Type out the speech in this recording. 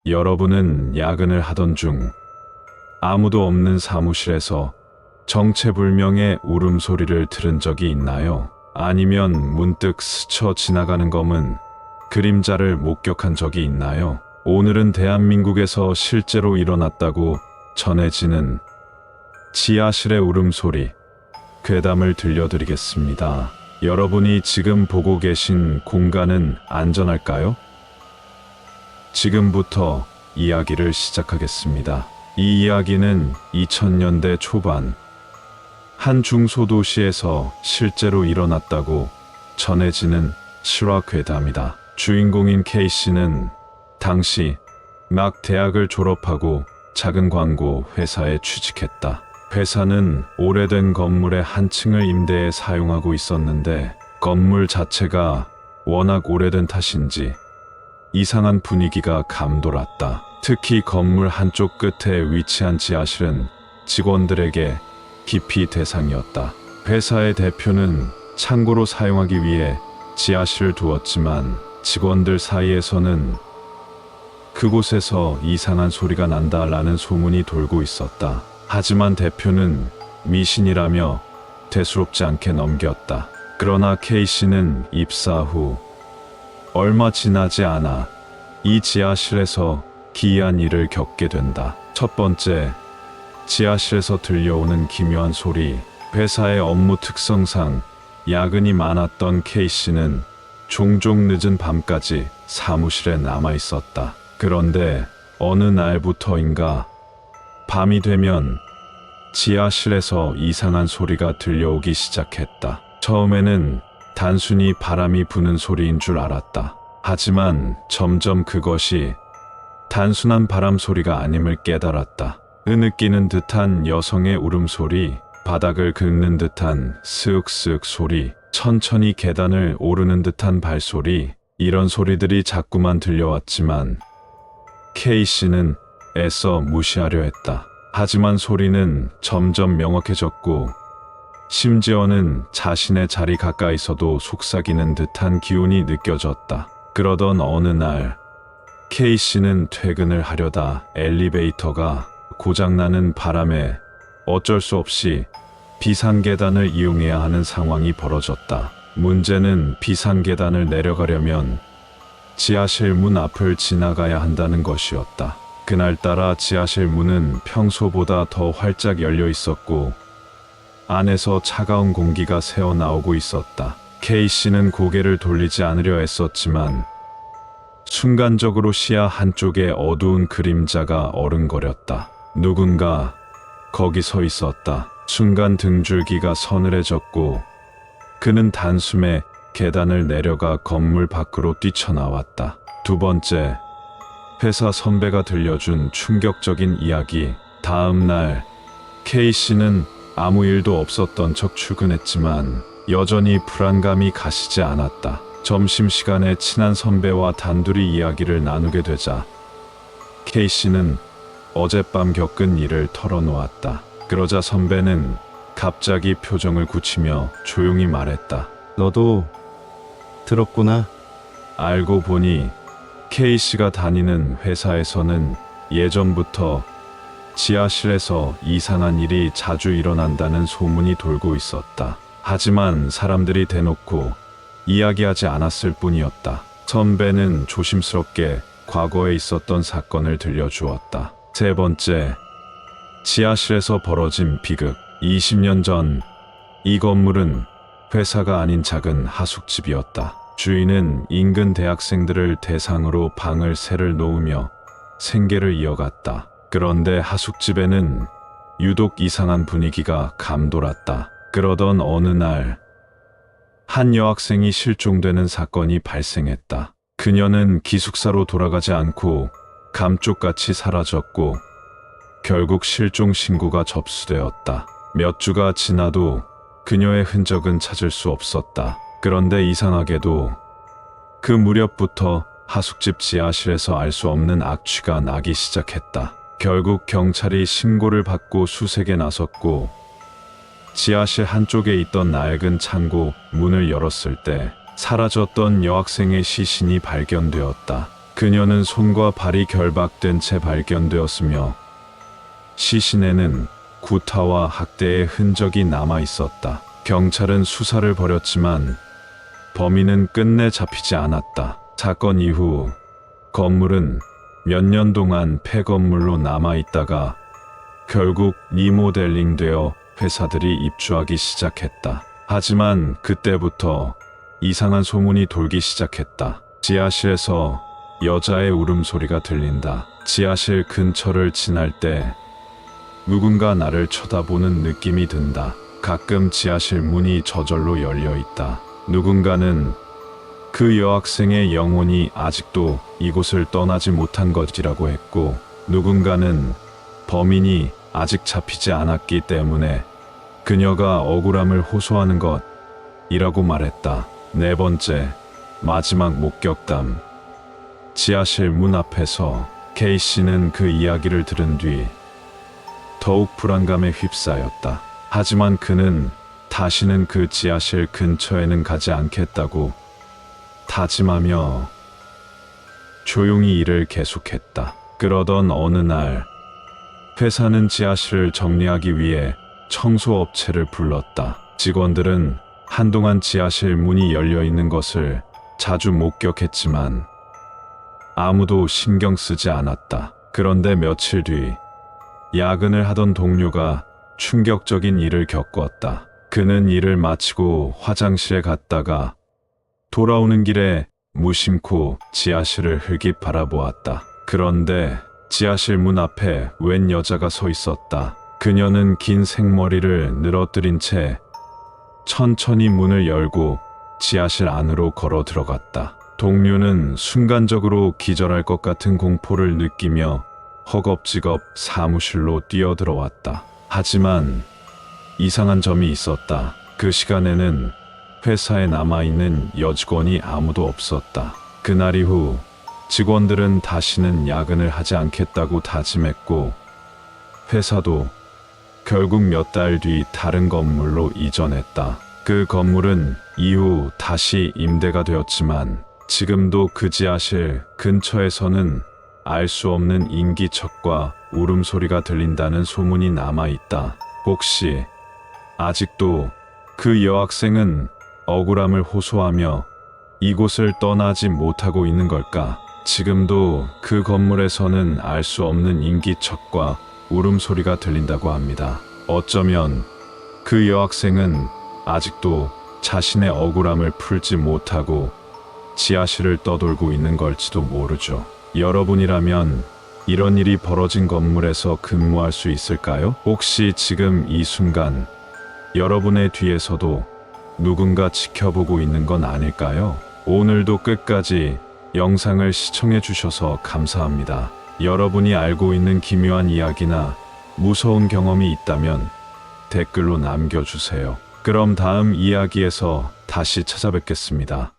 여러분은 야근을 하던 중 아무도 없는 사무실에서 정체불명의 울음소리를 들은 적이 있나요? 아니면 문득 스쳐 지나가는 검은 그림자를 목격한 적이 있나요? 오늘은 대한민국에서 실제로 일어났다고 전해지는 지하실의 울음소리, 괴담을 들려드리겠습니다. 여러분이 지금 보고 계신 공간은 안전할까요? 지금부터 이야기를 시작하겠습니다. 이 이야기는 2000년대 초반 한 중소도시에서 실제로 일어났다고 전해지는 실화 괴담이다. 주인공인 K씨는 당시 막 대학을 졸업하고 작은 광고 회사에 취직했다. 회사는 오래된 건물의 한 층을 임대해 사용하고 있었는데 건물 자체가 워낙 오래된 탓인지 이상한 분위기가 감돌았다. 특히 건물 한쪽 끝에 위치한 지하실은 직원들에게 기피 대상이었다. 회사의 대표는 창고로 사용하기 위해 지하실을 두었지만 직원들 사이에서는 그곳에서 이상한 소리가 난다라는 소문이 돌고 있었다. 하지만 대표는 미신이라며 대수롭지 않게 넘겼다. 그러나 K씨는 입사 후 얼마 지나지 않아 이 지하실에서 기이한 일을 겪게 된다. 첫 번째, 지하실에서 들려오는 기묘한 소리. 회사의 업무 특성상 야근이 많았던 K씨는 종종 늦은 밤까지 사무실에 남아 있었다. 그런데 어느 날부터인가 밤이 되면 지하실에서 이상한 소리가 들려오기 시작했다. 처음에는 단순히 바람이 부는 소리인 줄 알았다. 하지만 점점 그것이 단순한 바람 소리가 아님을 깨달았다. 흐느끼는 듯한 여성의 울음소리, 바닥을 긁는 듯한 스윽스윽 소리, 천천히 계단을 오르는 듯한 발소리, 이런 소리들이 자꾸만 들려왔지만 K씨는 애써 무시하려 했다. 하지만 소리는 점점 명확해졌고 심지어는 자신의 자리 가까이서도 속삭이는 듯한 기운이 느껴졌다. 그러던 어느 날 K씨는 퇴근을 하려다 엘리베이터가 고장나는 바람에 어쩔 수 없이 비상계단을 이용해야 하는 상황이 벌어졌다. 문제는 비상계단을 내려가려면 지하실 문 앞을 지나가야 한다는 것이었다. 그날따라 지하실 문은 평소보다 더 활짝 열려 있었고 안에서 차가운 공기가 새어나오고 있었다. K씨는 고개를 돌리지 않으려 애썼지만 순간적으로 시야 한쪽에 어두운 그림자가 어른거렸다. 누군가 거기 서 있었다. 순간 등줄기가 서늘해졌고 그는 단숨에 계단을 내려가 건물 밖으로 뛰쳐나왔다. 두 번째, 회사 선배가 들려준 충격적인 이야기. 다음 날 K씨는 아무 일도 없었던 척 출근했지만 여전히 불안감이 가시지 않았다. 점심시간에 친한 선배와 단둘이 이야기를 나누게 되자 K씨는 어젯밤 겪은 일을 털어놓았다. 그러자 선배는 갑자기 표정을 굳히며 조용히 말했다. 너도 들었구나. 알고 보니 K씨가 다니는 회사에서는 예전부터 지하실에서 이상한 일이 자주 일어난다는 소문이 돌고 있었다. 하지만 사람들이 대놓고 이야기하지 않았을 뿐이었다. 선배는 조심스럽게 과거에 있었던 사건을 들려주었다. 세 번째, 지하실에서 벌어진 비극. 20년 전 이 건물은 회사가 아닌 작은 하숙집이었다. 주인은 인근 대학생들을 대상으로 방을 새를 놓으며 생계를 이어갔다. 그런데 하숙집에는 유독 이상한 분위기가 감돌았다. 그러던 어느 날 한 여학생이 실종되는 사건이 발생했다. 그녀는 기숙사로 돌아가지 않고 감쪽같이 사라졌고 결국 실종 신고가 접수되었다. 몇 주가 지나도 그녀의 흔적은 찾을 수 없었다. 그런데 이상하게도 그 무렵부터 하숙집 지하실에서 알 수 없는 악취가 나기 시작했다. 결국 경찰이 신고를 받고 수색에 나섰고 지하실 한쪽에 있던 낡은 창고 문을 열었을 때 사라졌던 여학생의 시신이 발견되었다. 그녀는 손과 발이 결박된 채 발견되었으며 시신에는 구타와 학대의 흔적이 남아 있었다. 경찰은 수사를 벌였지만 범인은 끝내 잡히지 않았다. 사건 이후 건물은 몇 년 동안 폐건물로 남아 있다가 결국 리모델링되어 회사들이 입주하기 시작했다. 하지만 그때부터 이상한 소문이 돌기 시작했다. 지하실에서 여자의 울음소리가 들린다. 지하실 근처를 지날 때 누군가 나를 쳐다보는 느낌이 든다. 가끔 지하실 문이 저절로 열려 있다. 누군가는 그 여학생의 영혼이 아직도 이곳을 떠나지 못한 것이라고 했고, 누군가는 범인이 아직 잡히지 않았기 때문에 그녀가 억울함을 호소하는 것이라고 말했다. 네 번째, 마지막 목격담. 지하실 문 앞에서 K씨는 그 이야기를 들은 뒤 더욱 불안감에 휩싸였다. 하지만 그는 다시는 그 지하실 근처에는 가지 않겠다고 다짐하며 조용히 일을 계속했다. 그러던 어느 날 회사는 지하실을 정리하기 위해 청소업체를 불렀다. 직원들은 한동안 지하실 문이 열려 있는 것을 자주 목격했지만 아무도 신경 쓰지 않았다. 그런데 며칠 뒤 야근을 하던 동료가 충격적인 일을 겪었다. 그는 일을 마치고 화장실에 갔다가 돌아오는 길에 무심코 지하실을 흘낏 바라보았다. 그런데 지하실 문 앞에 웬 여자가 서 있었다. 그녀는 긴 생머리를 늘어뜨린 채 천천히 문을 열고 지하실 안으로 걸어 들어갔다. 동료는 순간적으로 기절할 것 같은 공포를 느끼며 허겁지겁 사무실로 뛰어들어왔다. 하지만 이상한 점이 있었다. 그 시간에는 회사에 남아있는 여직원이 아무도 없었다. 그날 이후 직원들은 다시는 야근을 하지 않겠다고 다짐했고, 회사도 결국 몇 달 뒤 다른 건물로 이전했다. 그 건물은 이후 다시 임대가 되었지만 지금도 그 지하실 근처에서는 알 수 없는 인기척과 울음소리가 들린다는 소문이 남아있다. 혹시 아직도 그 여학생은 억울함을 호소하며 이곳을 떠나지 못하고 있는 걸까? 지금도 그 건물에서는 알 수 없는 인기척과 울음소리가 들린다고 합니다. 어쩌면 그 여학생은 아직도 자신의 억울함을 풀지 못하고 지하실을 떠돌고 있는 걸지도 모르죠. 여러분이라면 이런 일이 벌어진 건물에서 근무할 수 있을까요? 혹시 지금 이 순간 여러분의 뒤에서도 누군가 지켜보고 있는 건 아닐까요? 오늘도 끝까지 영상을 시청해 주셔서 감사합니다. 여러분이 알고 있는 기묘한 이야기나 무서운 경험이 있다면 댓글로 남겨주세요. 그럼 다음 이야기에서 다시 찾아뵙겠습니다.